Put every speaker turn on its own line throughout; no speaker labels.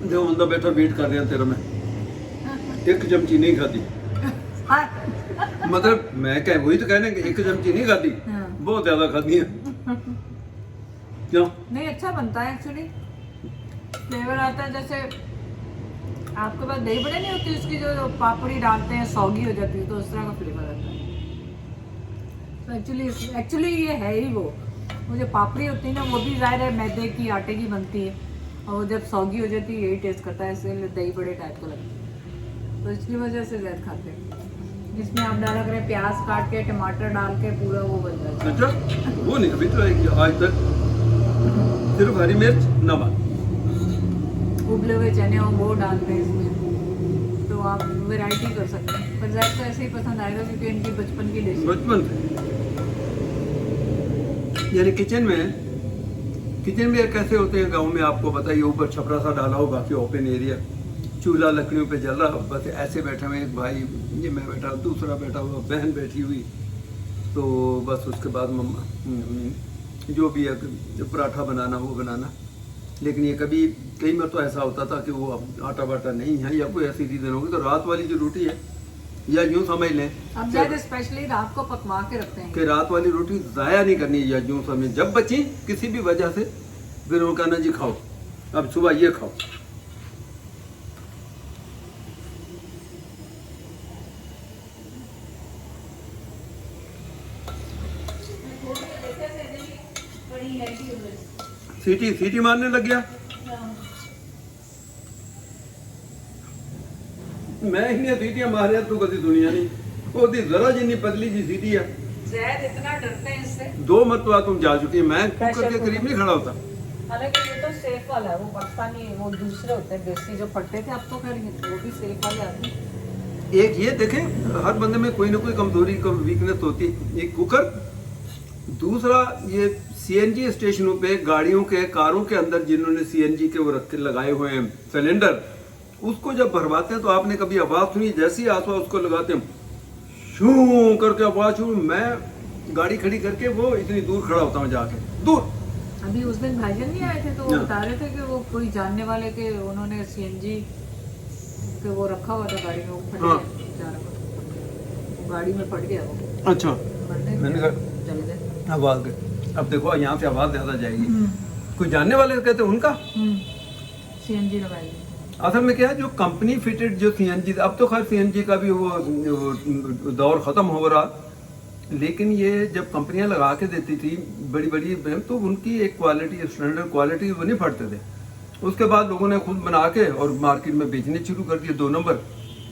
जो बंदा बैठा वेट कर रहा तेरा, मैं एक चमची नहीं खाती। मतलब मैं कह वही तो कहने कि एक चमची नहीं खाती, बहुत ज्यादा खाती है। क्यों?
नहीं अच्छा बनता है एक्चुअली, फ्लेवर आता है। जैसे आपके पास दही बड़े नहीं होती, उसकी जो पापड़ी डालते हैं सौगी हो जाती है, तो उस तरह का फ्लेवर आता है। तो एक्चुअली ये है ही वो जो पापड़ी होती है ना, वो भी ज़ाहिर है मैदे की आटे की बनती है, और वो जब सौगी हो जाती है यही टेस्ट करता है, इसलिए दही बड़े टाइप का लगता है, तो इसकी वजह से ज़्यादा खाते हैं। जिसमें आप डाला करें प्याज काट के टमाटर डाल के पूरा वो बन जाता है।
अच्छा, वो नहीं अभी तो आज तक सिर्फ हरी मिर्च नमक,
उबले हुए चने हो वो डालते हैं इसमें, तो आप वैरायटी कर सकते हैं। पर ज़्यादा तो ऐसे ही पसंद आएगा क्योंकि इनकी बचपन की डिश है।
बचपन से। यानी किचन में कैसे होते हैं गांव में, आपको बताइए, ऊपर छपरा सा डाला हो, बाकी ओपन एरिया, चूल्हा लकड़ियों पे जल रहा, बस ऐसे बैठे हुए एक भाई, ये मैं बैठा, दूसरा बैठा हुआ, बहन बैठी हुई, तो बस उसके बाद मम्मा जो भी है जो पराठा बनाना वो बनाना। लेकिन ये कई बार तो ऐसा होता था कि वो आटा वाटा नहीं है या कोई ऐसी रीज़न होगी, तो रात वाली जो रोटी है, या यूँ समझ लें
अब ज़्यादा स्पेशली रात को पकवा के रखते हैं
कि रात वाली रोटी ज़ाया नहीं करनी है, या यूँ समझ जब बची किसी भी वजह से, फिर उनका कहना जी खाओ, अब सुबह ये खाओ। सीटी मारने लग गया। मैं इन्हें सीटियां मारे तो कभी दुनिया नहीं, ओदी जरा जिन्नी पतली जी सीटी है।
ज़ैद इतना डरते हैं इससे।
2 मरतबा तुम जा चुकी है, मैं कुकर के करीब नहीं खड़ा होता।
हालांकि ये तो सेफ वाला है, वो पाकिस्तानी वो दूसरे होते हैं देसी जो फटते थे, अब तो खैर वो भी सेफ वाले आते हैं।
एक ये देखें, हर बंदे में कोई ना कोई कमजोरी वीकनेस होती है। एक कुकर, दूसरा ये सीएनजी स्टेशनों पे गाड़ियों के कारों के अंदर जिन्होंने सीएनजी के वो रखे लगाए हुए हैं सिलेंडर, उसको जब भरवाते हैं तो आपने कभी आवाज सुनी, जैसी आसवा उसको लगाते हैं शू करके आवाज शुरू, मैं गाड़ी खड़ी करके वो इतनी दूर खड़ा होता हूँ जाके दूर।
अभी उस दिन भाईजान नहीं आए थे तो वो बता रहे थे कि वो कोई जानने वाले के उन्होंने सीएनजी के वो रखा हुआ था गाड़ी में, वो फट गया बेचारा, वो गाड़ी में फट गया वो।
अच्छा, मैंने कहा
चल गए
आवाज गए। अब देखो यहाँ से आवाज ज्यादा जाएगी, कोई जानने वाले कहते हैं उनका
सीएनजी लगाई।
असल में क्या है, जो कंपनी फिटेड जो सीएनजी, अब तो खैर सीएनजी का भी वो दौर खत्म हो रहा, लेकिन ये जब कंपनियां लगा के देती थी बड़ी बड़ी, तो उनकी एक क्वालिटी, स्टैंडर्ड क्वालिटी वो नहीं फटते थे। उसके बाद लोगों ने खुद बना के और मार्केट में बेचने शुरू कर दिए 2 नंबर,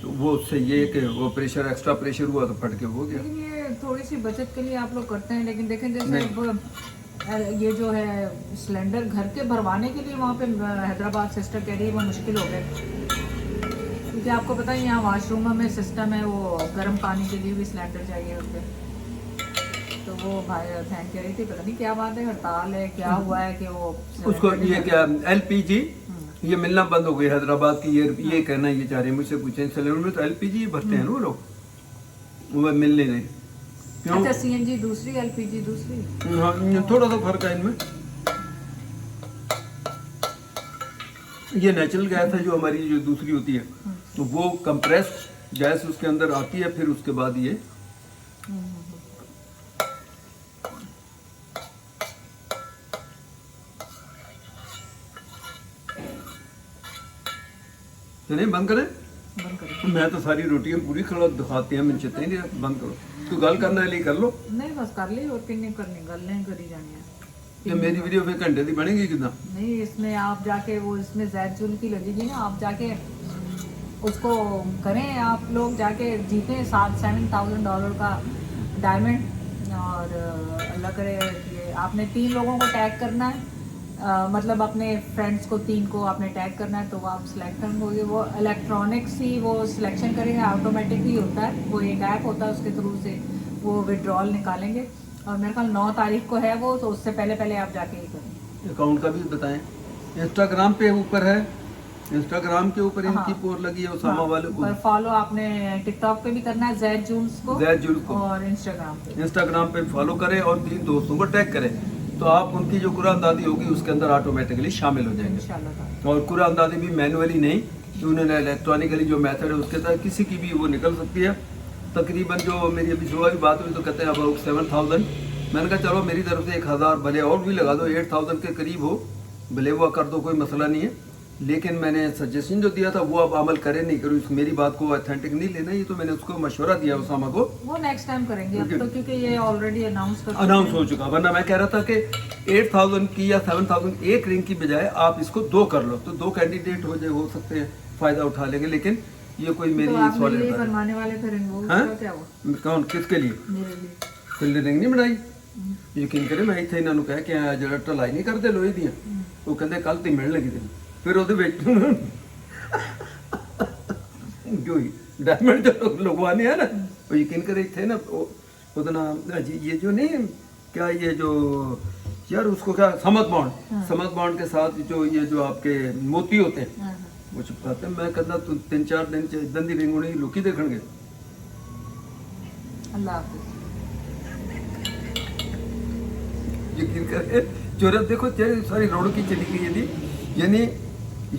तो वो उससे ये कि वो प्रेशर, एक्स्ट्रा प्रेशर हुआ तो फट के हो गया।
लेकिन ये थोड़ी सी बचत के लिए आप लोग करते हैं, लेकिन देखें जैसे ये जो है सिलेंडर घर के भरवाने के लिए वहाँ पे हैदराबाद सिस्टर कह रही है वो मुश्किल हो गया, क्योंकि आपको पता है यहाँ वाशरूम में सिस्टम है, वो गर्म पानी के लिए भी सिलेंडर चाहिए होते हैं। तो वो भाई बहन कह रही थी पता नहीं क्या बात है, हड़ताल है क्या हुआ है कि वो
उसको ये क्या एलपीजी ये मिलना बंद हो गई हैदराबाद की, ये कहना ये चाह रहे हैं, मुझसे पूछे सिलेंडर में तो एलपीजी भरते हैं वो लोग, वो मिलने नहीं। क्यों?
अच्छा, सीएनजी दूसरी, एलपीजी दूसरी।
हाँ, थोड़ा सा फर्क है इनमें। ये नेचुरल गैस है जो हमारी जो दूसरी होती है, तो वो कंप्रेस गैस उसके अंदर आती है, फिर उसके बाद ये तो नहीं बंद करें। मैं तो सारी रोटियां पूरी खड़ा दिखाते हैं, मैं चित्ते नहीं बंद करो, तू गल करना है कर लो।
नहीं बस कर ली, और किन्नी करनी, गल नहीं करी जानी है।
ये मेरी वीडियो फिर घंटे की बनेगी कितना?
नहीं, इसमें आप जाके वो इसमें ज़ैद की लगेगी ना, आप जाके उसको करें, आप लोग जाके जीतें $7,000 का डायमंड, और अल्लाह करे कि आपने 3 लोगों को टैग करना है, मतलब अपने फ्रेंड्स को 3 को आपने टैग करना है, तो वो आप सिलेक्ट होंगे। वो इलेक्ट्रॉनिक्स ही वो सिलेक्शन करेंगे, ऑटोमेटिक ही होता है, वो एक ऐप होता है, उसके थ्रू से वो विड्रॉल निकालेंगे, और मेरे ख्याल 9 तारीख को है वो, तो उससे पहले आप जाके ही करें।
अकाउंट का भी बताएं। इंस्टाग्राम पे ऊपर है, इंस्टाग्राम के ऊपर इनकी पोर लगी है उसामा वाले को,
पर फॉलो आपने टिकटॉक पे भी करना है ज़ैद जूल्स को,
ज़ैद जूल्स को,
और इंस्टाग्राम पे
फॉलो करें और 3 दोस्तों को टैग करें। तो आप उनकी जो कुरानदादी होगी उसके अंदर ऑटोमेटिकली शामिल हो जाएंगे।
इंशाल्लाह ताला।
और कुरानदादी भी मैनुअली नहीं, कि उन्होंने इलेक्ट्रॉनिकली जो मेथड है उसके तहत किसी की भी वो निकल सकती है। तकरीबन जो मेरी अभी सुबह की बात हुई तो कहते हैं अबाउट 7000। मैंने कहा चलो मेरी तरफ से 1000 भले और भी लगा दो, 8000 के करीब हो, भले वो कर दो, कोई मसला नहीं है। लेकिन मैंने सजेशन जो दिया था वो अब अमल करें नहीं करूँ, मेरी बात को ऑथेंटिक नहीं लेना, ये तो मैंने उसको मशवरा दिया उसामा को।
वो नेक्स्ट टाइम करेंगे अब तो, क्योंकि ये ऑलरेडी
अनाउंस हो चुका। वरना मैं कह रहा था कि 8000 की या 7000 एक रिंग की बजाय आप इसको 2 कर लो, तो 2 कैंडिडेट हो सकते हैं, फायदा उठा लेंगे। लेकिन ये कोई मेरी
सॉलिड बनवाने वाले थे रिंग, वो उसका क्या हुआ?
कौन किसके लिए?
मेरे लिए
कोई रिंग नहीं बनाई। यकीन करे मैं इतने इन्होंने कहा कि जरा ढलाई नहीं करते लोहे दी, वो कहते कल ती मिलने लगी थी। फिर ਉਹਦੇ ਵਿੱਚ जो डायमंड जो लगवाने हैं ना, वो यकीन करे थे ना, ਉਹਦਾ नाम जी ये जो नहीं क्या, ये जो यार उसको क्या, समत बॉन्ड के साथ जो ये जो आपके मोती होते हैं वो चिपकाते हैं। मैं कहता 3-4 दिन च इदां दी रिंग होनी लोकी देखणगे।
अल्लाह हाफिज़।
यकीन करे चोरत देखो चेहरे सारी रौनक की चली गई थी। यानी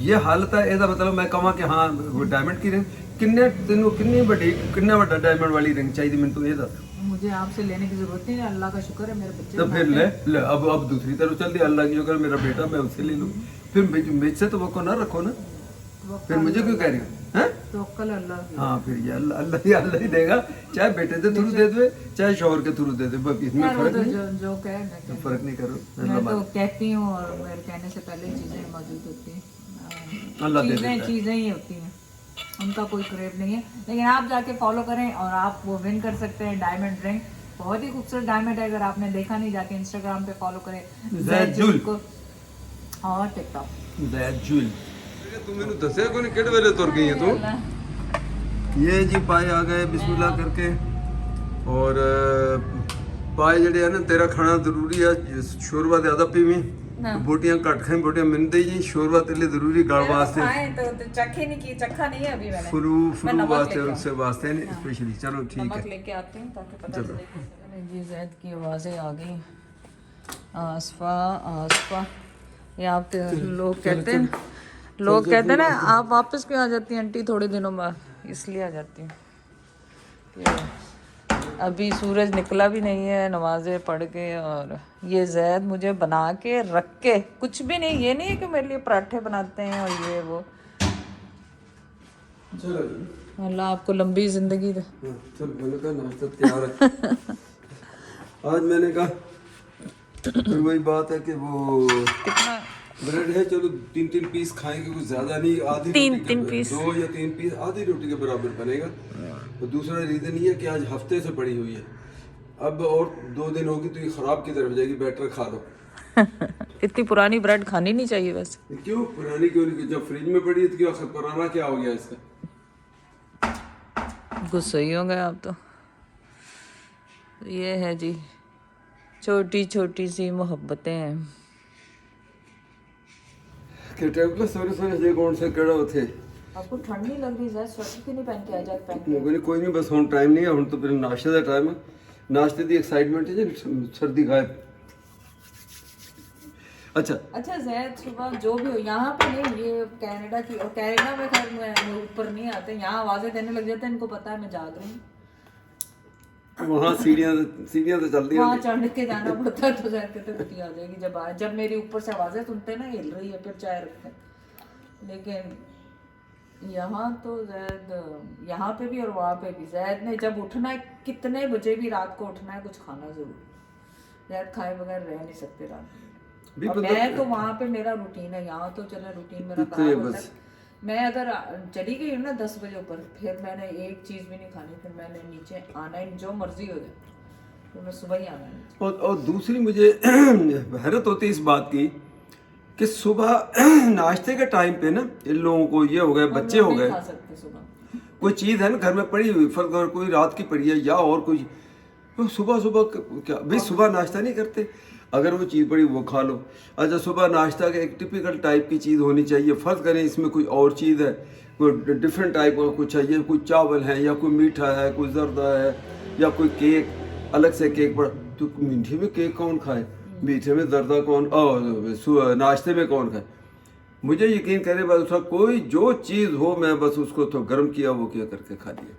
ये हालत है, ਇਹਦਾ मतलब मैं कहां कि हाँ वो डायमंड की रिंग किन्ने तेनों किन्नी बड़ी किन्ना बड़ा डायमंड वाली रिंग चाहिए मैं तो ये दस।
मुझे आपसे लेने की जरूरत नहीं है, अल्लाह का शुक्र है मेरे बच्चे
तो फिर ले अब दूसरी तरफ चल दी, अल्लाह की शुक्र मेरा बेटा, मैं उससे ले लूं। फिर मुझसे तो वो ना रखो ना, फिर मुझे क्यों कह रही हो? हैं?
तवक्कल अल्लाह की।
हाँ फिर ये अल्लाह ही देगा, चाहे बेटे के थ्रू दे दे चाहे शौहर के थ्रू दे दे, बस इसमें
यार वो
फर्क
तो
नहीं,
जो कहे मैं कहती
फर्क नहीं करो।
हूँ। मैं तो कहती हूँ और मेरे कहने से पहले चीजें मौजूद होती हैं।
अल्लाह दे देता है।
चीजें ही होती हैं, उनका कोई क्रेव नहीं है। लेकिन आप जाके फॉलो करें और आप वो विन कर सकते हैं डायमंड रिंग। बहुत ही खूबसूरत डायमंड है, अगर आपने देखा नहीं जाके इंस्टाग्राम पे फॉलो करें
ज़ैद जुल
को और टिकटॉक
ज़ैद जुल। तू मैंने दसिया को नहीं किहड़े वेले तुर गई है तू? ये जी पाए आ गए बिस्मिल्लाह करके, और पाए जड़े है ना तेरा खाना जरूरी है, शोरबा ज़्यादा पीवी, बोटियां घट खाई, बोटियां मिलते जी, शोरबा तेरे लिए जरूरी गाल वास्ते,
तो चखे नहीं की, चखा नहीं है अभी मैंने।
फ्रू वास्ते और उससे वास्ते नहीं स्पेशली। चलो ठीक
नमक
है,
लेके आते हैं ताकि पता चले। जी ज़ैद की आवाज़ें आ गई। आसफा ये आप लोग कहते हैं, ना आप वापस क्यों आ जाती हैं आंटी थोड़े दिनों बाद? इसलिए आ जाती हूँ कि अभी सूरज निकला भी नहीं है, नमाज़ें पढ़ के, और ये ज़ैद मुझे बना के रख के कुछ भी नहीं, ये नहीं है कि मेरे लिए पराठे बनाते हैं और ये वो।
चलो जी,
अल्लाह आपको लंबी ज़िंदगी दे।
चल मैंने कहा नाश्ता तैयार है। आज मैंने कहा फिर वही बात है कि वो
कितना
ब्रेड है, चलो 3-3 पीस खाएंगे, कुछ ज्यादा नहीं, आधी
तीन पीस
2 या 3 पीस आधी रोटी के बराबर बनेगा। तो दूसरा रीजन ये है कि आज हफ्ते से पड़ी हुई है, अब और 2 दिन होगी तो ये खराब की तरफ जाएगी, बेटर खा लो।
इतनी पुरानी ब्रेड खानी नहीं चाहिए वैसे।
क्यों पुरानी क्यों नहीं, जब फ्रिज में पड़ी है तो क्यों, पुराना क्या हो गया इसका?
गुस्सा ही हो गए आप तो। ये है जी छोटी छोटी सी मोहब्बतें हैं।
कि टेबल सवेरे जे कौन से केड़ा उथे
आपको ठंड नहीं लग रही? स्वेटर क्यों नहीं पहन के आ जाए?
कोई नहीं, बस हुन टाइम नहीं है, हुन तो फिर नाश्ते का टाइम है, नाश्ते की एक्साइटमेंट है जी, सर्दी गायब। अच्छा
ज़ैद सुबह जो भी हो, यहाँ पे नहीं, ये कनाडा की, और कनाडा में खैर मैं ऊपर नहीं आते, यहाँ आवाज़ें देने लग जाते हैं, इनको पता है मैं जाग रही हूँ।
वहाँ सीढ़ियाँ तो चलती हैं,
वहाँ चढ़ के जाना पड़ता है, तो ज़ैद कहते कुत्ती आ जाएगी जब मेरी ऊपर से आवाज़ें सुनते हैं ना हिल रही है, फिर चाय रखते हैं। लेकिन यहाँ तो ज़ैद, यहाँ पे भी और वहाँ पे भी, ज़ैद ने जब उठना है, कितने बजे भी रात को उठना है, कुछ खाना जरूर। ज़ैद खाए बगैर रह नहीं सकते रात में। और मैं तो वहाँ पे मेरा रूटीन है, यहाँ तो चला रूटीन मेरा खराब होता है। मैं अगर चली गई हूँ ना 10 बजे ऊपर, फिर मैंने एक चीज़ भी नहीं खानी, फिर मैंने नीचे आना ही, जो मर्जी हो जाए, तो मैं सुबह ही आना है।
और दूसरी मुझे हैरत होती है इस बात की कि सुबह नाश्ते के टाइम पे ना इन लोगों को ये हो गए, बच्चे हो गए,
खा सकते सुबह
कोई चीज़ है ना घर में पड़ी हुई, फर्क अगर कोई रात की पड़ी है या और कोई, तो सुबह क्या भाई सुबह नाश्ता नहीं करते, अगर वो चीज़ पड़ी वो खा लो। अच्छा सुबह नाश्ता का एक टिपिकल टाइप की चीज़ होनी चाहिए, फ़र्ज़ करें इसमें कोई और चीज़ है, कोई डिफरेंट टाइप का कुछ चाहिए, कोई चावल है या कोई मीठा है, कोई जर्दा है या कोई केक, अलग से केक पड़ा, तो मीठे में केक कौन खाए? मीठे में जर्दा कौन और नाश्ते में कौन खाए। मुझे यकीन करे बस उसका कोई जो चीज़ हो मैं बस उसको तो गर्म किया वो क्या करके खा लिया,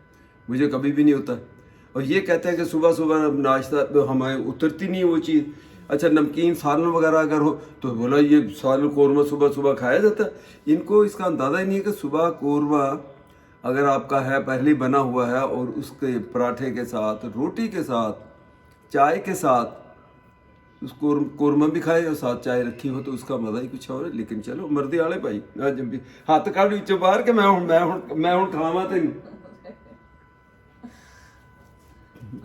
मुझे कभी भी नहीं होता। और ये कहते हैं कि सुबह सुबह नाश्ता तो हमारे उतरती नहीं वो चीज़। अच्छा नमकीन सालन वगैरह अगर हो तो बोला ये सालन कौरमा सुबह सुबह खाया जाता है। इनको इसका अंदाज़ा ही नहीं है कि सुबह कौरमा अगर आपका है पहले ही बना हुआ है और उसके पराठे के साथ, रोटी के साथ, चाय के साथ उसको कौरमा भी खाए और साथ चाय रखी हो तो उसका मज़ा ही कुछ और है। लेकिन चलो मर्दी आले भाई आज भी हत्थ कढ़ विचों बाहर के मैं हूँ खावा तेन।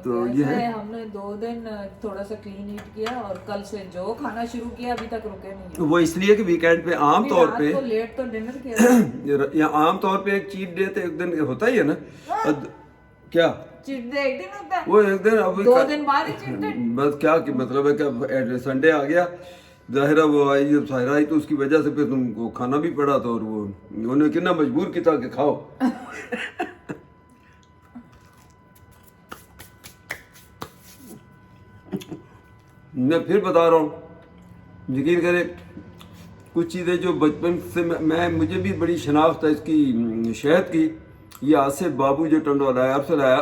तो ये है
हमने 2 दिन थोड़ा सा क्लीन ईट किया और कल से जो खाना शुरू किया अभी तक रुके नहीं।
वो इसलिए कि वीकेंड पे आम तौर पे
तो लेट तो डिनर किया
या आम तौर पे एक चीट डे तो एक दिन होता ही है ना। क्या
चीट डे एक दिन होता है,
वो एक दिन अब
2 दिन बाद ही चीट डे।
बस क्या कि मतलब है कि संडे आ गया, जाहिर है वो आई जब साहिरा आई तो उसकी वजह से फिर तुमको खाना भी पड़ा था और वो उन्होंने कितना मजबूर किया कि खाओ। मैं फिर बता रहा हूँ यकीन करे कुछ चीज़ें जो बचपन से मैं मुझे भी बड़ी शनाख्त है इसकी शहद की। ये आसिफ बाबू जो टंडोला है आपसे लाया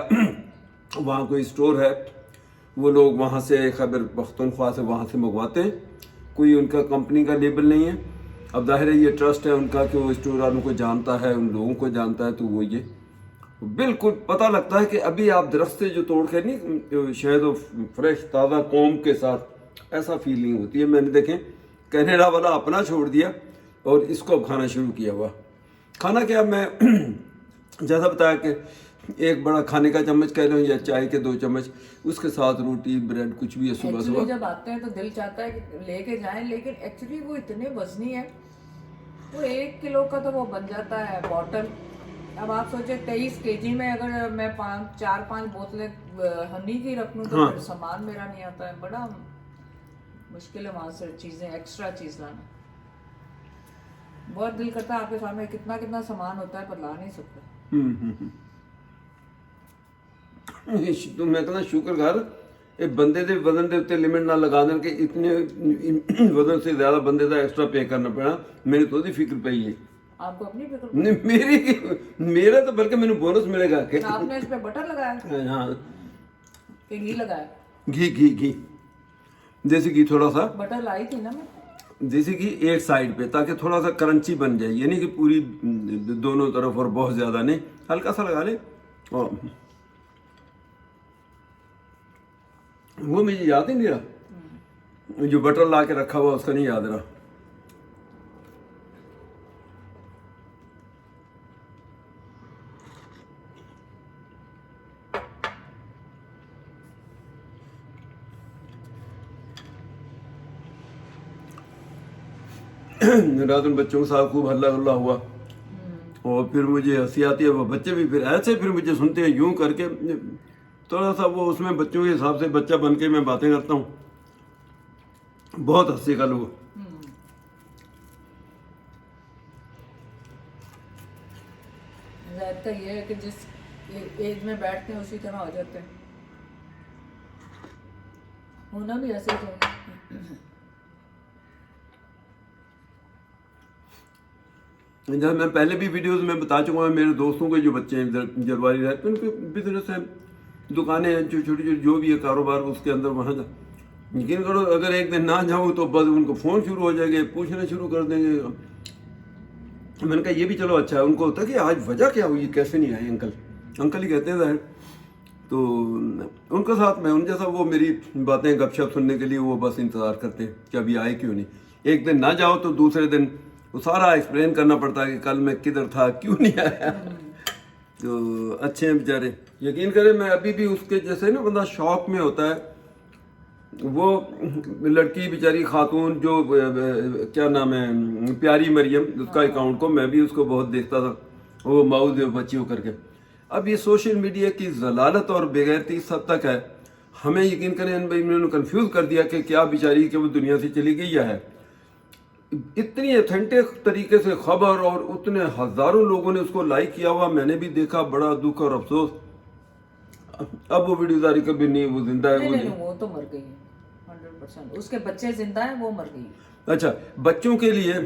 वहाँ कोई स्टोर है, वो लोग वहाँ से खैबर पख्तूनख्वा से वहाँ से मंगवाते हैं, कोई उनका कंपनी का लेबल नहीं है। अब जाहिर है ये ट्रस्ट है उनका कि वो स्टोर वालों को जानता है, उन लोगों को जानता है, तो वो ये बिल्कुल पता लगता है कि अभी आप दरख्त से जो तोड़ के नहीं शहद फ्रेश ताज़ा कौम के साथ ऐसा फीलिंग होती है। मैंने देखें कनाडा वाला अपना छोड़ दिया और इसको अब खाना शुरू किया हुआ। खाना क्या मैं जैसा बताया कि एक बड़ा खाने का चम्मच कह लो या चाय के 2 चम्मच, उसके साथ रोटी ब्रेड कुछ भी है सुबह सुबह।
जब आते हैं तो दिल चाहता है कि लेके जाएं, लेकिन एक्चुअली वो इतने वजनी है, वो 1 किलो का तो वो बन जाता है बॉटल। अब आप सोचे 23 केजी में अगर मैं 4-5 बोतलें हनी की रख लूँ तो
हाँ।
फिर सामान मेरा नहीं आता है, बड़ा मुश्किल है वहाँ से चीज़ें एक्स्ट्रा चीज़ लाना। बहुत दिल करता है आपके सामने कितना कितना सामान होता है पर ला नहीं सकते।
तो मैं कहना शुक्र कर ये बंदे दे वजन दे उत्ते लिमिट ना लगा दें कि इतने वजन से ज़्यादा बंदे का एक्स्ट्रा पे करना पड़ा। मेरी तो फिक्र पई है।
आपको अपनी फिक्र
नहीं मेरा तो बल्कि मैंने बोनस मिलेगा कि
आपने इस पे बटर लगाया
हाँ
कि घी लगाया?
घी देसी घी थोड़ा सा,
बटर लाई थी ना मैं,
देसी घी एक साइड पे ताकि थोड़ा सा क्रंची बन जाए, यानी कि पूरी दोनों तरफ और बहुत ज़्यादा नहीं, हल्का सा लगा ले। और वो मुझे याद ही नहीं रहा, जो बटर ला के रखा हुआ उसका नहीं याद रहा। रात में बच्चों के साथ खूब हल्ला गुल्ला हुआ और फिर मुझे हंसी आती है, वो बच्चे भी फिर ऐसे फिर मुझे सुनते हैं यूं करके, थोड़ा सा वो उसमें बच्चों के हिसाब से बच्चा बन के मैं बातें करता हूँ, बहुत हंसी का लोग।
ज़्यादातर ये है कि जिस एज में बैठते हैं उसी तरह हो जाते हैं, होना भी ऐसे चाहिए।
जब मैं पहले भी वीडियोस में बता चुका हूँ, मेरे दोस्तों के जो बच्चे हैं जलवारी रहते हैं उनके बिजनेस हैं, दुकानें हैं, जो छोटी छोटी जो भी है कारोबार उसके अंदर वहाँ जा यकीन करो अगर एक दिन ना जाऊँ तो बस उनको फ़ोन शुरू हो जाएंगे, पूछना शुरू कर देंगे। मैंने कहा ये भी चलो अच्छा है, उनको होता है कि आज वजह क्या हुई, कैसे नहीं आए अंकल, अंकल ही कहते हैं ज़ाहिर। तो उनके साथ में उन जैसा वो मेरी बातें गपशप सुनने के लिए वो बस इंतज़ार करते हैं कि अभी आए क्यों नहीं। एक दिन ना जाओ तो दूसरे दिन वो सारा एक्सप्लेन करना पड़ता है कि कल मैं किधर था, क्यों नहीं आया। तो अच्छे हैं बेचारे, यकीन करें मैं अभी भी उसके जैसे ना बंदा शौक में होता है। वो लड़की बेचारी खातून जो क्या नाम है प्यारी मरियम, उसका अकाउंट को मैं भी उसको बहुत देखता था, वो माउद बच्ची हो करके। अब ये सोशल मीडिया की जलालत और बेगैरती इस हद तक है, हमें यकीन करें इन्होंने कंफ्यूज कर दिया कि क्या बेचारी कि वो दुनिया से चली गई है। इतनी ऑथेंटिक तरीके से खबर और उतने हजारों लोगों ने उसको लाइक किया हुआ मैंने भी देखा, बड़ा दुख और अफसोस। अब वो वीडियोदारी कभी नहीं, वो जिंदा है।
नहीं, वो तो मर गई है 100%। 100%। उसके बच्चे जिंदा हैं, वो मर गई।
अच्छा, बच्चों के लिए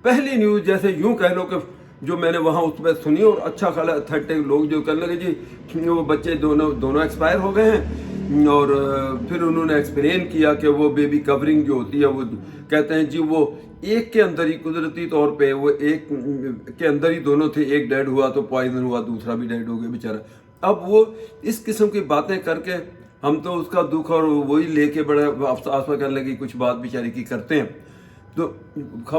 पहली न्यूज़ जैसे यूं कह लो कि जो मैंने वहाँ उस पर सुनी और अच्छा खाला 30 लोग जो कहने लगे जी वो बच्चे दोनों एक्सपायर हो गए हैं, और फिर उन्होंने एक्सप्लेन किया कि वो बेबी कवरिंग जो होती है वो कहते हैं जी वो एक के अंदर ही कुदरती तौर पे वो एक के अंदर ही दोनों थे, एक डेड हुआ तो पॉइजन हुआ, दूसरा भी डेड हो गया बेचारा। अब वो इस किस्म की बातें करके हम तो उसका दुख और वही लेके बड़ा आसपास करने लगी कुछ बात बेचारी की करते हैं, तो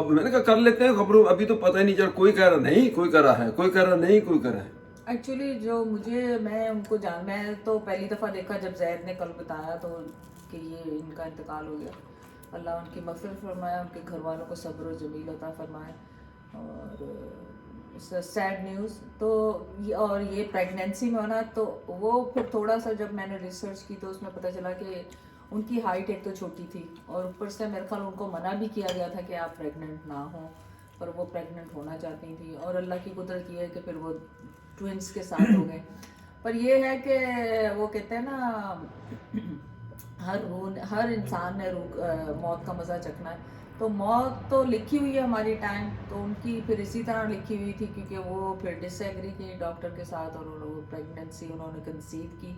मैंने कहा कर लेते हैं खबरों, अभी तो पता ही नहीं चल, कोई कह रहा नहीं, कोई कर रहा है, कोई कह रहा नहीं, कोई कर रहा है।
एक्चुअली जो मैं उनको मैं तो पहली दफ़ा देखा जब जैद ने कल बताया तो कि ये इनका इंतकाल हो गया। अल्लाह उनकी मग़फ़िरत फरमाए, उनके घर वालों को सब्र और जमील अता फरमाए। और सैड न्यूज़ तो और ये प्रेगनेंसी में होना, तो वो फिर थोड़ा सा जब मैंने रिसर्च की तो उसमें पता चला कि उनकी हाइट एक तो छोटी थी और ऊपर से मेरे ख्याल उनको मना भी किया गया था कि आप प्रेग्नेंट ना हो, पर वो प्रेग्नेंट होना चाहती थी और अल्लाह की कुदरत ये है कि फिर वो ट्विंस के साथ हो गए। पर ये है कि वो कहते हैं ना हर इंसान ने मौत का मज़ा चखना है, तो मौत तो लिखी हुई है हमारी टाइम, तो उनकी फिर इसी तरह लिखी हुई थी क्योंकि वो फिर डिसएग्री की डॉक्टर के साथ और प्रेगनेंसी उन्होंने कंसीव की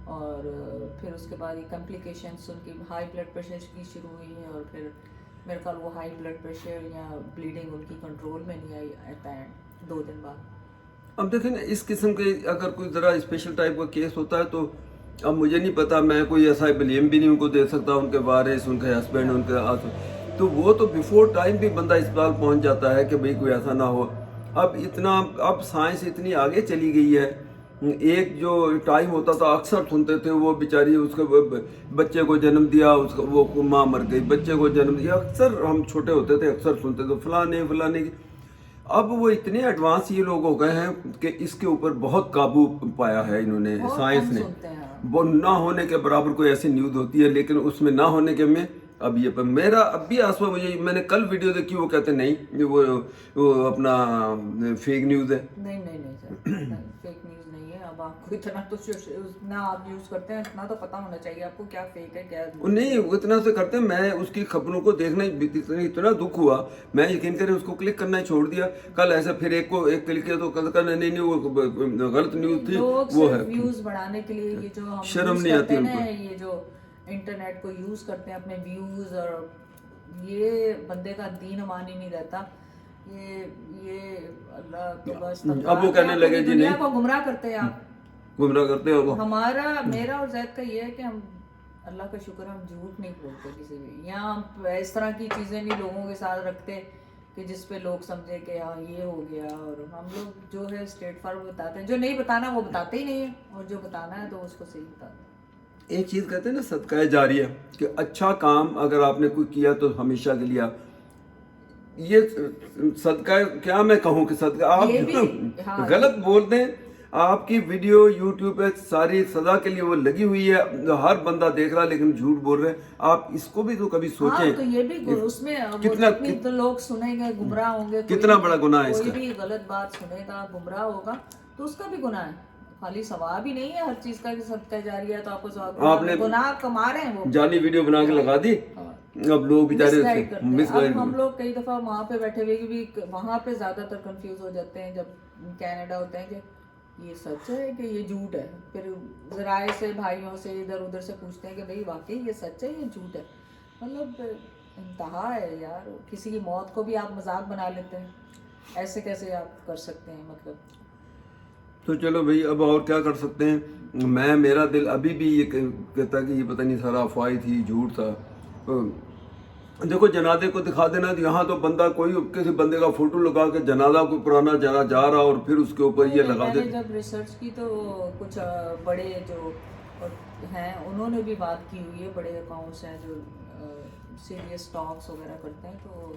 और फिर उसके बाद ये कॉम्प्लिकेशंस उनकी हाई ब्लड प्रेशर की शुरू हुई है और फिर मेरे ख्याल वो हाई ब्लड प्रेशर या ब्लीडिंग उनकी कंट्रोल में नहीं आई एट द एंड 2 दिन बाद।
अब देखें ना इस किस्म के अगर कोई ज़रा स्पेशल टाइप का केस होता है तो अब मुझे नहीं पता, मैं कोई ऐसा ब्लेम भी नहीं उनको दे सकता, उनके वारिस, उनके हस्बैंड, उनके तो वो तो बिफोर टाइम भी बंदा अस्पताल पहुंच जाता है कि भाई कोई ऐसा ना हो। अब साइंस इतनी आगे चली गई है, एक जो टाइम होता था अक्सर सुनते थे वो बेचारी उसके बच्चे को जन्म दिया, उसका वो माँ मर गई, बच्चे को जन्म दिया, अक्सर हम छोटे होते थे अक्सर सुनते थे फलाने की। अब वो इतने एडवांस ये लोग हो गए हैं कि इसके ऊपर बहुत काबू पाया है इन्होंने, साइंस ने। वो ना होने के बराबर कोई ऐसी न्यूज़ होती है लेकिन उसमें ना होने के में अब ये पर मेरा अब भी आसपास मुझे, मैंने कल वीडियो देखी, वो कहते नहीं वो अपना फेक न्यूज़ है।
नहीं सर, फेक न्यूज़ नहीं है। अब आपको इतना तो ना आप यूज़ करते हैं, इतना तो पता होना चाहिए आपको क्या फेक है क्या
नहीं, इतना से करते हैं। मैं उसकी खबरों को देखना इतना दुख हुआ, मैं यकीन करें उसको क्लिक करना ही छोड़ दिया। कल ऐसा फिर एक क्लिक किया तो कल करना नहीं वो गलत न्यूज़ थी, वो है
व्यूज़ बढ़ाने के लिए ये जो हम
शर्म नहीं आती उनको,
ये जो इंटरनेट को यूज़ करते हैं अपने व्यूज़, और ये बंदे का दीन मान ही नहीं रहता। ये अल्लाह तो बस
अब वो कहने लगे जी नहीं,
को गुमराह करते हैं, आप
गुमराह करते हो।
हमारा मेरा और जैद का ये है कि हम अल्लाह का शुक्र हम झूठ नहीं बोलते किसी भी, या हम इस तरह की चीज़ें नहीं लोगों के साथ रखते कि जिस पे लोग समझे कि हाँ ये हो गया। और हम लोग जो है स्ट्रेट फॉरवर्ड बताते हैं, जो नहीं बताना वो बताते ही नहीं है, और जो बताना है तो उसको सही बताते हैं।
एक चीज़ कहते हैं ना सदका जारिया, कि अच्छा काम अगर आपने कोई किया तो हमेशा के लिए आप ये सदका, क्या मैं कहूँ कि सदका आप
हाँ,
गलत बोल दें, आपकी वीडियो यूट्यूब पे सारी सदा के लिए वो लगी हुई है, हर बंदा देख रहा है लेकिन झूठ बोल रहे हैं, आप इसको भी तो कभी सोचें।
हाँ, तो ये भी उसमें
कितना
तो लोग सुनेंगे गुमराह होंगे,
कितना बड़ा गुनाह है इसका।
कोई भी गलत बात सुनेगा गुमराह होगा तो उसका भी गुनाह है, खाली सवाब ही नहीं है हर चीज का कि सदका जारिया है तो आपको सवाब, आपने गुनाह कमा रहे हैं, वो जाली
वीडियो बना के लगा दी। अब लोग बेचारे
अब हम लोग कई दफा वहाँ पे बैठे हुए भी वहाँ पे ज्यादातर कंफ्यूज हो जाते हैं जब कनाडा होते हैं कि ये सच है कि ये झूठ है, फिर जराए से भाइयों से इधर उधर से पूछते हैं कि भाई वाकई ये सच है ये झूठ है। मतलब इंतहा है यार, किसी की मौत को भी आप मजाक बना लेते हैं, ऐसे कैसे आप कर सकते हैं मतलब।
तो चलो भाई अब और क्या कर सकते हैं। मेरा दिल अभी भी ये कहता कि ये पता नहीं सारा अफवाह थी, झूठ था। देखो जनाजे को दिखा देना, यहाँ तो बंदा कोई किसी बंदे का फोटो लगा के जनाजा कोई पुराना जना जा रहा और फिर उसके ऊपर ये लगा दे।
जब रिसर्च की तो कुछ बड़े जो हैं उन्होंने भी बात की हुई है, बड़े अकाउंट्स हैं जो सीरियस टॉक्स वगैरह करते हैं, तो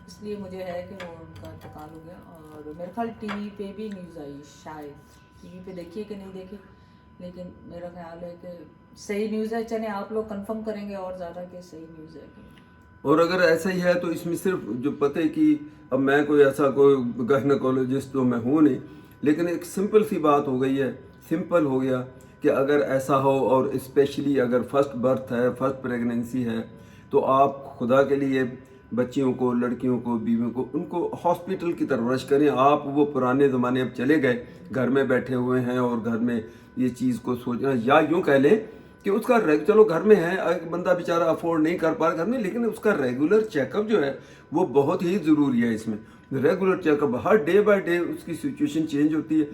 इसलिए मुझे है कि वो उनका इंतकाल हो गया। और मेरे ख्याल टीवी पे भी न्यूज़ आई, शायद टीवी पे देखिए कि नहीं देखी, लेकिन मेरा ख्याल है कि सही न्यूज़ है। चले आप लोग कंफर्म करेंगे और ज़्यादा कि सही न्यूज़ है कि।
और अगर ऐसा ही है तो इसमें सिर्फ जो पते कि अब मैं कोई ऐसा कोई गायनेकोलॉजिस्ट तो मैं हूँ नहीं, लेकिन एक सिंपल सी बात हो गई है, सिंपल हो गया कि अगर ऐसा हो और स्पेशली अगर फर्स्ट बर्थ है, फर्स्ट प्रेगनेंसी है, तो आप खुदा के लिए बच्चियों को, लड़कियों को, बीवियों को, उनको हॉस्पिटल की परवरिश करें। आप वो पुराने ज़माने अब चले गए, घर में बैठे हुए हैं और घर में ये चीज़ को सोचना, या यूँ कह लें कि उसका चलो घर में है, एक बंदा बेचारा अफोर्ड नहीं कर पा रहा घर में, लेकिन उसका रेगुलर चेकअप जो है वो बहुत ही ज़रूरी है। इसमें regular checkup, her day by day उसकी सिचुएशन चेंज होती है।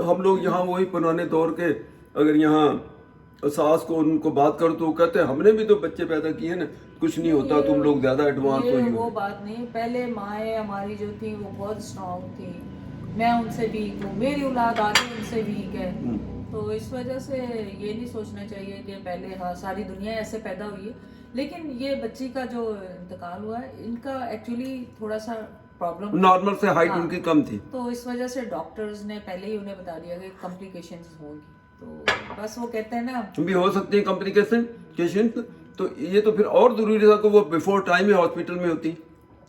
हम लोग यहाँ वही पुराने दौर के, अगर यहाँ सास को उनको बात करो तो वो कहते हैं हमने भी तो बच्चे पैदा किए ना, कुछ नहीं होता, तुम लोग ज्यादा एडवांस हो।
वो बात नहीं, पहले माएँ हमारी जो थी वो बहुत स्ट्रांग थी, मैं उनसे वीक हूँ, मेरी औलाद आगे उनसे वीक है। तो इस वजह से ये नहीं सोचना चाहिए कि पहले हाँ सारी दुनिया ऐसे पैदा हुई है, लेकिन ये बच्ची का जो इंतकाल हुआ है इनका एक्चुअली थोड़ा सा प्रॉब्लम,
नॉर्मल से हाइट उनकी कम थी,
तो इस वजह से डॉक्टर्स ने पहले ही उन्हें बता दिया कि कॉम्प्लिकेशंस होंगी। तो बस वो कहते हैं ना
भी हो सकती है कॉम्प्लिकेशन, तो ये तो फिर और जरूरी था कि वो बिफोर टाइम ही हॉस्पिटल में होती,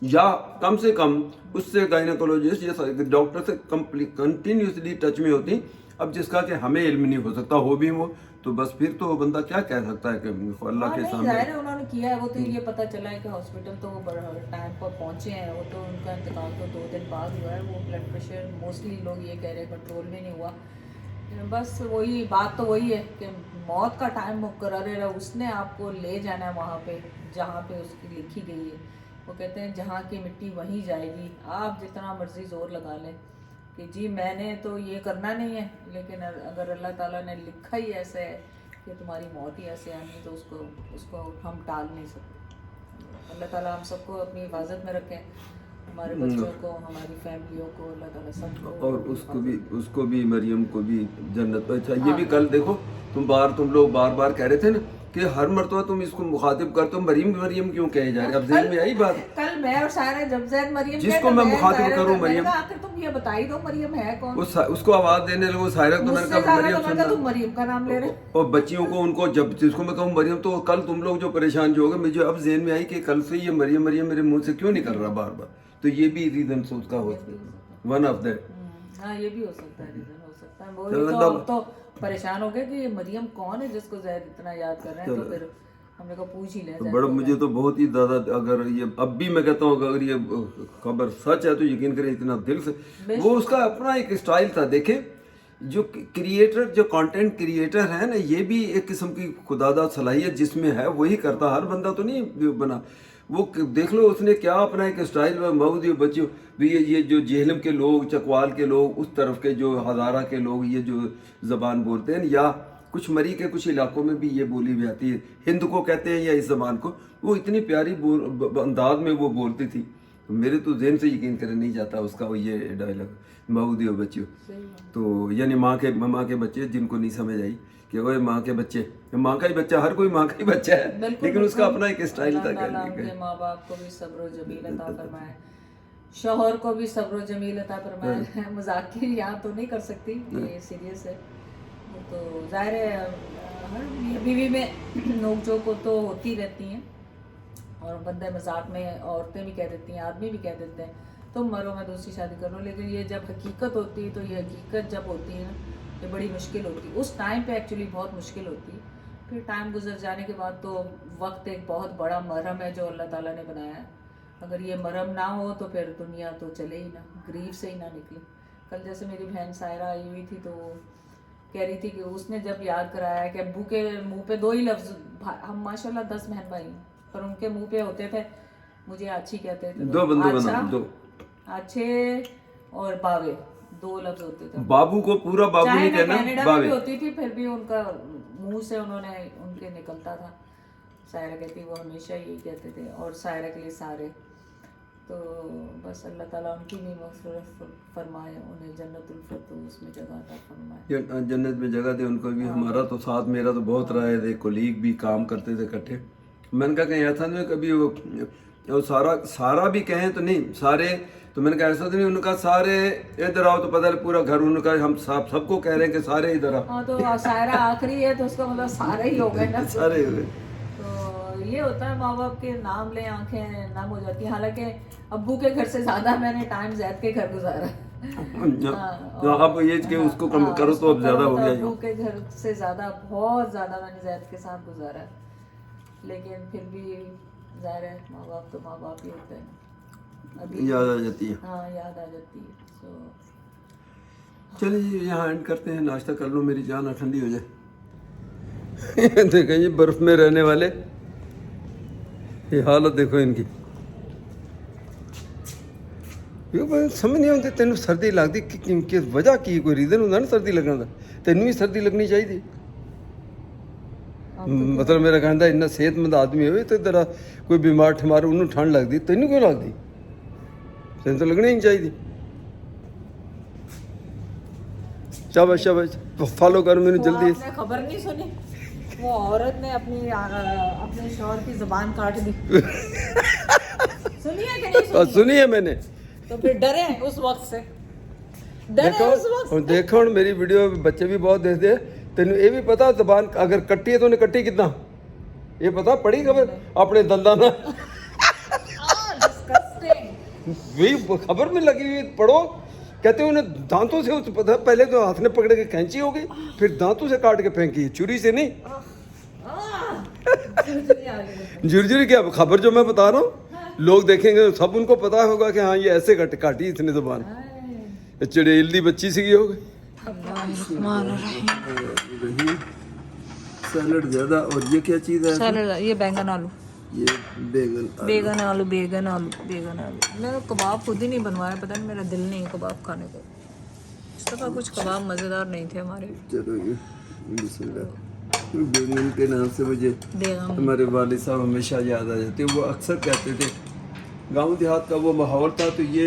या कम से कम उससे गायनेकोलॉजिस्ट या डॉक्टर से कंटिन्यूसली टच में होती। अब जिसका कि हमें इल्म नहीं हो सकता, हो भी वो, तो बस फिर तो बंदा क्या कह सकता है कि अल्लाह के सामने।
जाहिर है उन्होंने किया है, वो तो ये पता चला है कि हॉस्पिटल तो वो टाइम पर पहुंचे हैं, वो तो उनका इंतकाल तो 2 दिन बाद हुआ है। वो ब्लड प्रेशर मोस्टली लोग ये कह रहे हैं कंट्रोल में नहीं हुआ। बस वही बात तो वही है कि मौत का टाइम मुकर्रर है, उसने आपको ले जाना है वहाँ पे जहाँ पे उसकी लिखी गई है। वो कहते हैं जहाँ की मिट्टी वहीं जाएगी, आप जितना मर्जी जोर लगा लें कि जी मैंने तो ये करना नहीं है, लेकिन अगर अल्लाह ताला ने लिखा ही ऐसा है कि तुम्हारी मौत ही ऐसे आनी है, तो उसको हम टाल नहीं सकते। अल्लाह ताला हम सबको अपनी हिफाजत में रखें, हमारे बच्चों को, हमारी फैमिलियों को, अल्लाह ताला सबको,
और उसको भी मरियम को भी जन्नत। अच्छा ये भी कल देखो, तुम लोग बार बार कह रहे थे ना कि हर मरतबा तुम इसको मुखातिब करते हो, मरियम क्यों कहे जा रहे? अब जेल में आई बात,
कल मैं और सारा जब जैद मरियम
जिसको मैं मुखातिब करूं मरियम,
आखिर तुम ये बता ही दो मरियम है कौन?
उसको आवाज देने लगो सायरा, तो मैंने कहा मरियम सुनना,
तुम मरियम का नाम ले रहे हो।
और बच्चियों को उनको जब जिसको मैं कहूँ मरियम, तो कल तुम लोग जो परेशान जो हो गए, मुझे अब जेल में आई कि कल से ये मरियम मेरे मुंह से क्यों निकल रहा बार बार। तो ये भी रीजन उसका हो, वन ऑफ दैट।
हाँ ये भी हो सकता है, रीजन हो सकता है। वो तो परेशान हो गए कि ये मरियम कौन है जिसको जैद इतना याद कर रहे हैं, तो फिर हमने कहा पूछ ही ले।
तो बड़ा मुझे तो बहुत ही ज्यादा, अगर ये अब भी मैं कहता हूँ अगर ये खबर सच है तो यकीन करें इतना दिल से, वो उसका अपना एक स्टाइल था। देखे जो क्रिएटर, जो कंटेंट क्रिएटर है ना, ये भी एक किस्म की खुदादा सलाहियत जिसमें है वही करता, हर बंदा तो नहीं बना। वो देख लो उसने क्या अपना एक स्टाइल में मऊदी बच्चों भी, ये जो जेहलम के लोग, चकवाल के लोग, उस तरफ के जो हज़ारा के लोग ये जो ज़बान बोलते हैं, या कुछ मरी के कुछ इलाकों में भी ये बोली भी आती है, हिंद को कहते हैं या इस ज़बान को, वो इतनी प्यारी अंदाज में वो बोलती थी, तो मेरे तो जहन से यकीन करने नहीं जाता उसका वो ये डायलॉग मऊदी और बच्चों। तो यानी माँ के बच्चे जिनको नहीं समझ आई कि वो माँ के बच्चे, माँ का ही बच्चा, हर कोई माँ का ही बच्चा है, लेकिन उसका अपना एक स्टाइल था।
माँ बाप को भी सब्र जमील अता फरमाए, शौहर को भी सब्र जमील अता फरमाए। मजाक की यहाँ तो नहीं कर सकती, ये सीरियस है। तो जाहिर है हर बीवी में नोक झोंक तो होती रहती हैं, और बंदे मजाक में औरतें भी कह देती हैं, आदमी भी कह देते हैं तुम मरो मैं दूसरी शादी कर लूँ, लेकिन ये जब हकीकत होती है, तो ये हकीकत जब होती है ना, ये बड़ी मुश्किल होती है। उस टाइम पे एक्चुअली बहुत मुश्किल होती है, फिर टाइम गुजर जाने के बाद तो वक्त एक बहुत बड़ा मरहम है जो अल्लाह ताला ने बनाया है। अगर ये मरहम ना हो तो फिर दुनिया तो चले ही ना, गरीब से ही ना निकले। कल जैसे मेरी बहन सायरा आई हुई थी, तो कह रही थी कि उसने जब याद कराया कि अब्बू के मुंह पे 2 ही लफ्ज, हम माशाल्लाह 10 बहन भाई, पर उनके मुंह पे होते थे, मुझे अच्छी कहते थे, दो अच्छे और बावे, 2 लफ्ज होते थे।
बाबू को पूरा बाबू नहीं कहना,
बावे होती थी, फिर भी उनका मुंह से उनके निकलता था। सायरा कहती वो हमेशा यही कहते थे, और सायरा के लिए सारे। तो बस अल्लाह ताला उनकी भी मग़फ़िरत फरमाए, उन्हें जन्नतुल फ़िरदौस में जगह अता फरमाए,
जन्नत में जगह दे उनको भी। हमारा तो साथ, मेरा तो बहुत रहा है, कोलीग भी काम करते थे इकट्ठे। मैंने कहा कहीं ऐसा नहीं कभी वो सारा भी कहें तो नहीं, सारे, तो मैंने कहा ऐसा तो नहीं, उनका सारे इधर आओ, तो पता है पूरा घर उनका, हम सबको कह रहे हैं कि सारे इधर आओ।
हाँ, तो सायरा आखिरी है तो उसका मतलब सारे ही हो गए ना,
सारे हो गए।
तो ये होता है, माँ बाप के नाम ले आंखें नम हो जाती हैं। हालांकि अब्बू के घर से ज्यादा मैंने टाइम जैद के घर गुजारा।
अब ये कि उसको कम करो तो अब ज्यादा हो गया।
अब्बू के घर से ज्यादा, बहुत ज्यादा मैंने जैद के साथ गुजारा। लेकिन फिर भी ज़ाहिर है माँ बाप तो माँ बाप ही होते हैं। अभी
याद आ जाती है।
हाँ याद आ जाती है। सो
चलिए यहाँ एंड करते हैं, नाश्ता कर लो, मेरी जान ठंडी हो जाए। देखें ये बर्फ में रहने वाले, ये हालत देखो इनकी। ये समझ नहीं आती, तेन सर्दी लगती कि वजह की कोई रीजन होंगे ना सर्दी लगने का, तेन भी सर्दी लगनी चाहिए। मतलब मेरा कहना इन्ना सेहतमंद आदमी हो तो तेरा कोई बीमार ठमार उन्होंने ठंड लगती, तेन क्यों लगती? तेन तो लगनी ही नहीं चाहिए। शाबाश शाबाश, फॉलो करो मैंने जल्दी।
आपने खबर नहीं सुनी, वो औरत ने अपने शौहर की जुबान काट दी। सुनिए कि नहीं सुनी?
सुनी है मैंने।
तो फिर डरे उस वक्त से, डरे उस वक्त।
और देखो हुण मेरी वीडियो बच्चे भी बहुत देखते हैं, तेन ये भी पता जबान अगर कट्टी है तो उन्हें कट्टी कितना, ये पता पड़ी खबर अपने दंदा ना। वही खबर में लगी हुई पढ़ो, कहते हैं उन्हें दांतों से पता, पहले तो हाथ ने पकड़ के कैंची हो गई, फिर दांतों से काट के फेंकी, छुरी से नहीं। झुरझुरी क्या खबर जो मैं बता रहा हूँ, लोग देखेंगे सब उनको पता होगा कि हाँ ये ऐसे काटी इसने जुबान, चिड़ेल दी बच्ची सी हो गई। सैलड ज्यादा, और ये क्या चीज़ है?
सैलड, ये बैंगन आलू,
ये बैगन
बैगन आलू, बैगन आलू, बैगन आलू। मैंने कबाब खुद ही नहीं बनवाया, पता नहीं मेरा दिल नहीं कबाब खाने को। इस दफ़ा कुछ कबाब मज़ेदार नहीं थे हमारे।
चलो ये बैगन के नाम से मुझे
बैगन
हमारे वालिद साहब हमेशा याद आ जाते, वो अक्सर कहते थे गांव देहात का वो माहौल था, तो ये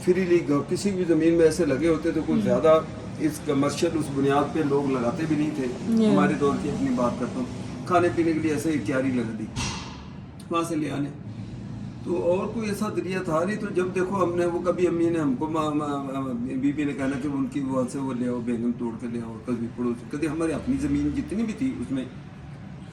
फ्रीली किसी भी ज़मीन में ऐसे लगे होते तो कुछ ज़्यादा इस कमर्शियल उस बुनियाद पे लोग लगाते भी नहीं थे। हमारे दौर की अपनी बात करता हूँ, खाने पीने के लिए ऐसे ही क्यारी लगा दी वहाँ से ले आने, तो और कोई ऐसा दरिया था नहीं। तो जब देखो हमने वो कभी अम्मी ने हमको बीबी ने कहना कि उनकी वहाँ से वो ले आओ बैगन तोड़ के ले आओ, कभी पड़ोस कभी हमारी अपनी ज़मीन जितनी भी थी उसमें।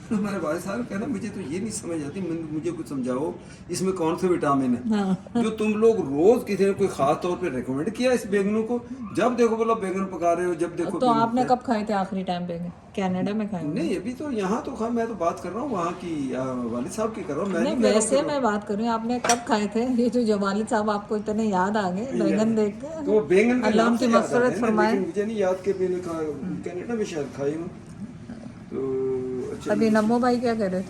तो हमारे भाई साहब कहना मुझे तो ये नहीं समझ आती, मुझे कुछ समझाओ इसमें कौन से विटामिन है जो तुम लोग रोज किसी ने कोई खास तौर पे रेकमेंड किया इस बैगनों को, जब देखो बोला बैगन पका रहे हो, जब देखो।
तो आपने कब खाए थे आखिरी टाइम बैगन? कनाडा में खाए?
नहीं अभी तो यहाँ तो खा, मैं तो बात कर रहा हूँ वहाँ की वालिद साहब की कर रहा हूँ मैं।
वैसे मैं बात कर रही हूँ, आपने कब खाए थे? ये जो वालिद साहब आपको इतने याद आ गए बैगन देख के,
तो बैगन
अल्लाह उनकी मग़फ़िरत फरमाए।
मुझे नहीं याद के मैंने कनाडा में शायद खाई हूँ। तो
अभी नमो भाई क्या कह रहे थे?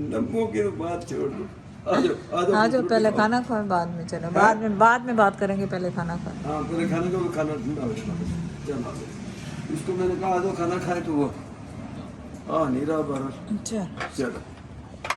नमो की तो बात छोड़ दो,
आ जाओ पहले खाना खाओ, बाद में चलो, बाद में बात करेंगे, पहले खाना खाओ।
हाँ पहले खाने का, खाना ठंडा हो जाए। इसको मैंने कहा आ जाओ खाना खाए, तो वो नहीं रहा बाहर।
अच्छा
चलो।